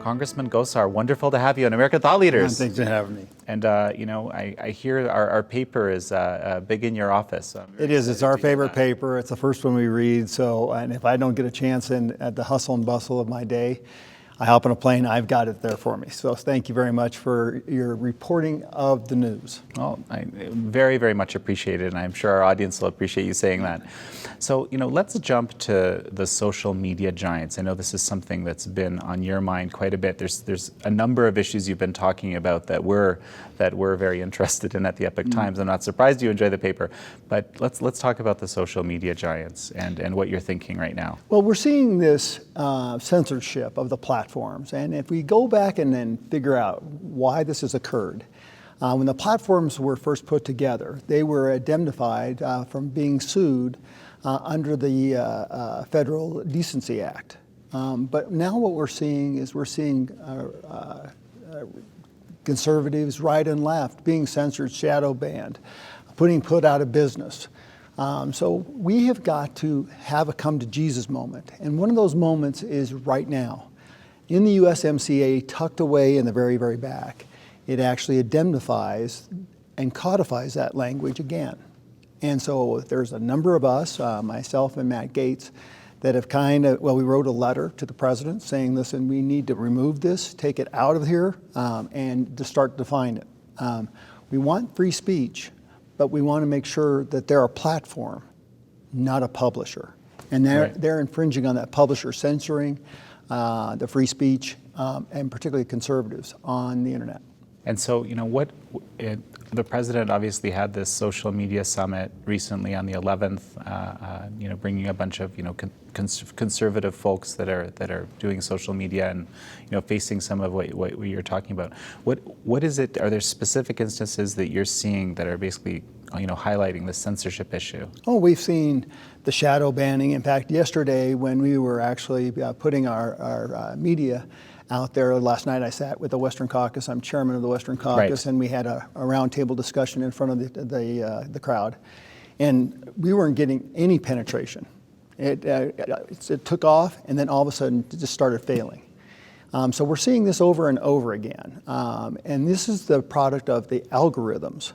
Congressman Gosar, wonderful to have you on American Thought Leaders. Thanks for having me. And, I hear our paper is big in your office. It is. It's our favorite paper. It's the first one we read. So, and if I don't get a chance at the hustle and bustle of my day, I hop on a plane, I've got it there for me. So thank you very much for your reporting of the news. Well, I very, very much appreciate it, and I'm sure our audience will appreciate you saying that. So, let's jump to the social media giants. I know this is something that's been on your mind quite a bit. There's a number of issues you've been talking about that we're very interested in at the Epoch Times. I'm not surprised you enjoy the paper, but let's talk about the social media giants and what you're thinking right now. Well, we're seeing this censorship of the platforms, and if we go back and then figure out why this has occurred, when the platforms were first put together, they were indemnified from being sued under the Federal Decency Act. But now what we're seeing is conservatives, right and left, being censored, shadow banned, put out of business. So we have got to have a come to Jesus moment. And one of those moments is right now. In the USMCA, tucked away in the very, very back, it actually indemnifies and codifies that language again. And so there's a number of us, myself and Matt Gaetz, that have we wrote a letter to the president saying, listen, we need to remove this, take it out of here, and to start defining it. We want free speech, but we want to make sure that they're a platform, not a publisher. And they're infringing on that publisher, censoring the free speech, and particularly conservatives on the internet. And so, the president obviously had this social media summit recently on the 11th, bringing a bunch of, conservative folks that are doing social media and, facing some of what you're talking about. What is it? Are there specific instances that you're seeing that are basically, highlighting the censorship issue? Oh, we've seen the shadow banning. In fact, yesterday when we were actually putting our media out there last night, I sat with the Western Caucus. I'm chairman of the Western Caucus, and we had a roundtable discussion in front of the crowd, and we weren't getting any penetration. It took off, and then all of a sudden it just started failing. So we're seeing this over and over again, and this is the product of the algorithms.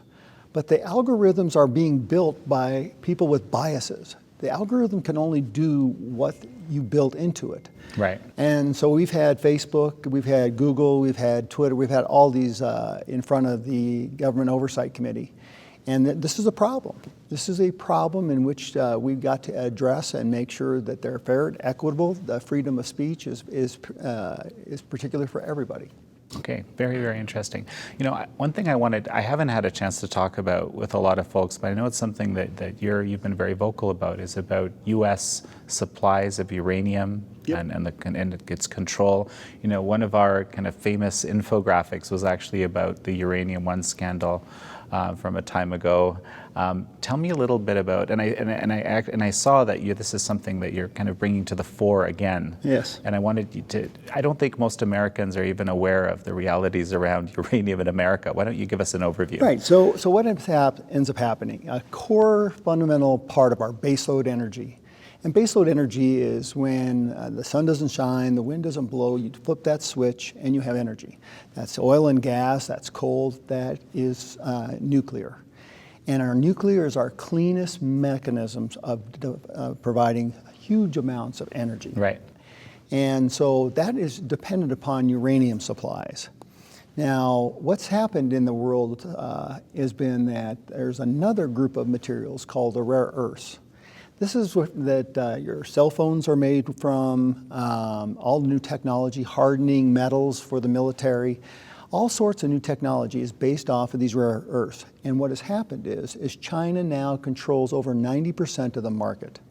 But the algorithms are being built by people with biases. The algorithm can only do what you built into it. Right. And so we've had Facebook, we've had Google, we've had Twitter, we've had all these in front of the Government Oversight Committee. And this is a problem. This is a problem in which we've got to address and make sure that they're fair and equitable. The freedom of speech is particular for everybody. Okay, very, very interesting. One thing I haven't had a chance to talk about with a lot of folks, but I know it's something that you've been very vocal about, is about U.S. supplies of uranium. Yep. and its control. One of our kind of famous infographics was actually about the Uranium One scandal from a time ago. Tell me a little bit about, and I saw that this is something that you're kind of bringing to the fore again. Yes. And I wanted you to. I don't think most Americans are even aware of the realities around uranium in America. Why don't you give us an overview? Right. So what ends up happening? A core fundamental part of our baseload energy. And baseload energy is when the sun doesn't shine, the wind doesn't blow, you flip that switch and you have energy. That's oil and gas, that's coal, that is nuclear. And our nuclear is our cleanest mechanisms of providing huge amounts of energy. Right. And so that is dependent upon uranium supplies. Now, what's happened in the world has been that there's another group of materials called the rare earths. This is what your cell phones are made from, all new technology, hardening metals for the military. All sorts of new technology is based off of these rare earths. And what has happened is China now controls over 90% of the market.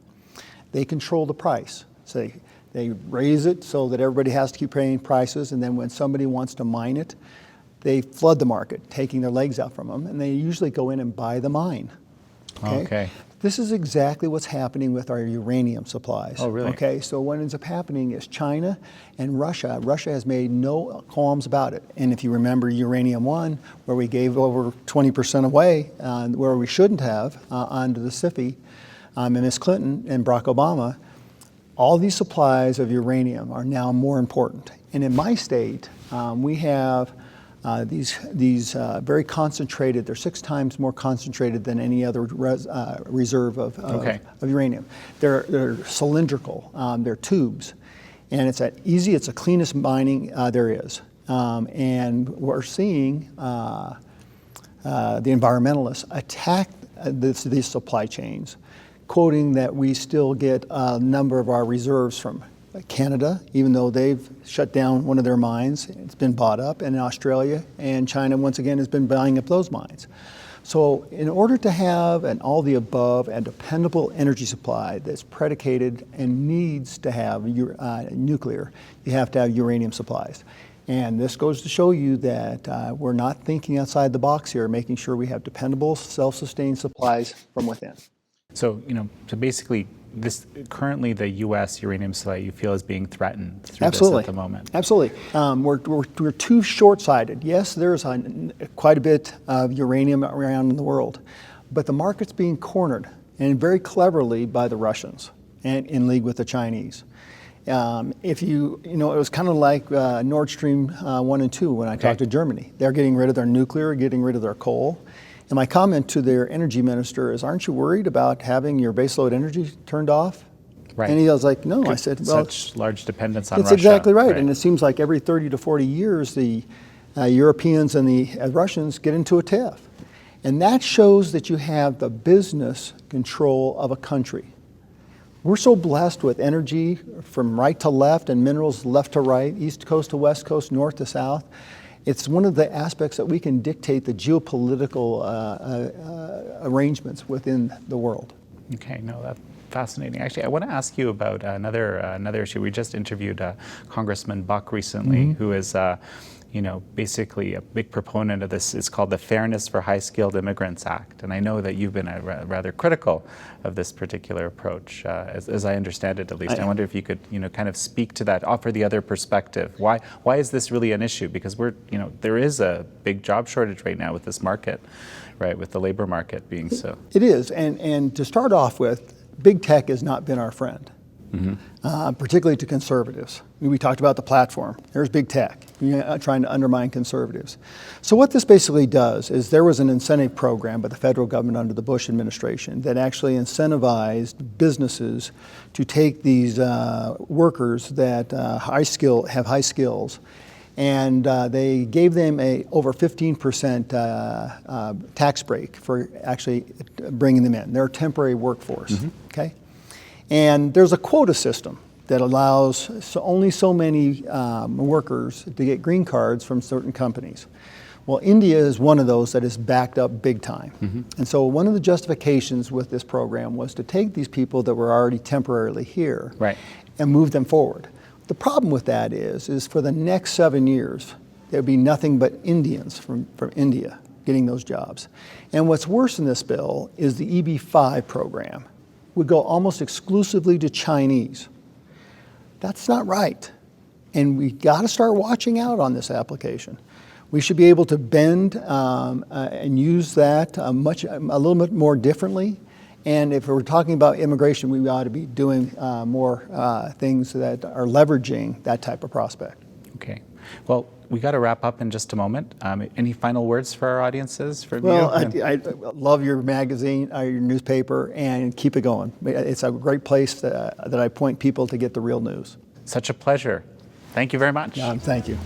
They control the price. So they raise it so that everybody has to keep paying prices, and then when somebody wants to mine it, they flood the market, taking their legs out from them, and they usually go in and buy the mine. Okay. This is exactly what's happening with our uranium supplies. Oh, really? Okay, so what ends up happening is China and Russia has made no qualms about it. And if you remember Uranium One, where we gave over 20% away, where we shouldn't have, under the SIFI, and Ms. Clinton and Barack Obama, all these supplies of uranium are now more important. And in my state, we have these very concentrated, they're 6 times more concentrated than any other reserve of uranium. They're cylindrical, they're tubes. And it's the cleanest mining there is. And we're seeing the environmentalists attack these supply chains, quoting that we still get a number of our reserves from Canada, even though they've shut down one of their mines. It's been bought up, and Australia and China once again has been buying up those mines. So in order to have an all the above and dependable energy supply that's predicated and needs to have nuclear, you have to have uranium supplies. And this goes to show you that we're not thinking outside the box here, making sure we have dependable, self-sustained supplies from within. So, so basically, currently the U.S. uranium supply you feel is being threatened through this at the moment. Absolutely. We're too short-sighted. Yes, there's quite a bit of uranium around in the world, but the market's being cornered, and very cleverly by the Russians and in league with the Chinese. It was kind of like Nord Stream 1 and 2 when I talked to Germany. They're getting rid of their nuclear, getting rid of their coal. And my comment to their energy minister is, aren't you worried about having your baseload energy turned off? Right. And he was like, no. I said, well, such large dependence on Russia. That's exactly right. And it seems like every 30 to 40 years, the Europeans and the Russians get into a tiff. And that shows that you have the business control of a country. We're so blessed with energy from right to left and minerals left to right, east coast to west coast, north to south. It's one of the aspects that we can dictate the geopolitical arrangements within the world. Okay, no, that's fascinating. Actually, I want to ask you about another issue. We just interviewed Congressman Buck recently, who is basically a big proponent of this. It's called the Fairness for High-Skilled Immigrants Act. And I know that you've been rather critical of this particular approach, as I understand it at least. I wonder if you could, kind of speak to that, offer the other perspective. Why is this really an issue? Because there is a big job shortage right now with this market, right, with the labor market being so. It is, and to start off with, big tech has not been our friend. Particularly to conservatives. We talked about the platform. There's big tech trying to undermine conservatives. So what this basically does is there was an incentive program by the federal government under the Bush administration that actually incentivized businesses to take these workers that have high skills, and they gave them over 15% tax break for actually bringing them in. They're a temporary workforce. Okay. And there's a quota system that allows only so many workers to get green cards from certain companies. Well, India is one of those that is backed up big time. And so one of the justifications with this program was to take these people that were already temporarily here and move them forward. The problem with that is for the next 7 years, there'd be nothing but Indians from India getting those jobs. And what's worse in this bill is the EB-5 program would go almost exclusively to Chinese. That's not right. And we got to start watching out on this application. We should be able to bend and use that a little bit more differently. And if we're talking about immigration, we ought to be doing more things that are leveraging that type of prospect. Okay. Well, we got to wrap up in just a moment. Any final words for our audiences? Well, I love your magazine, your newspaper, and keep it going. It's a great place that I point people to get the real news. Such a pleasure. Thank you very much. John, thank you.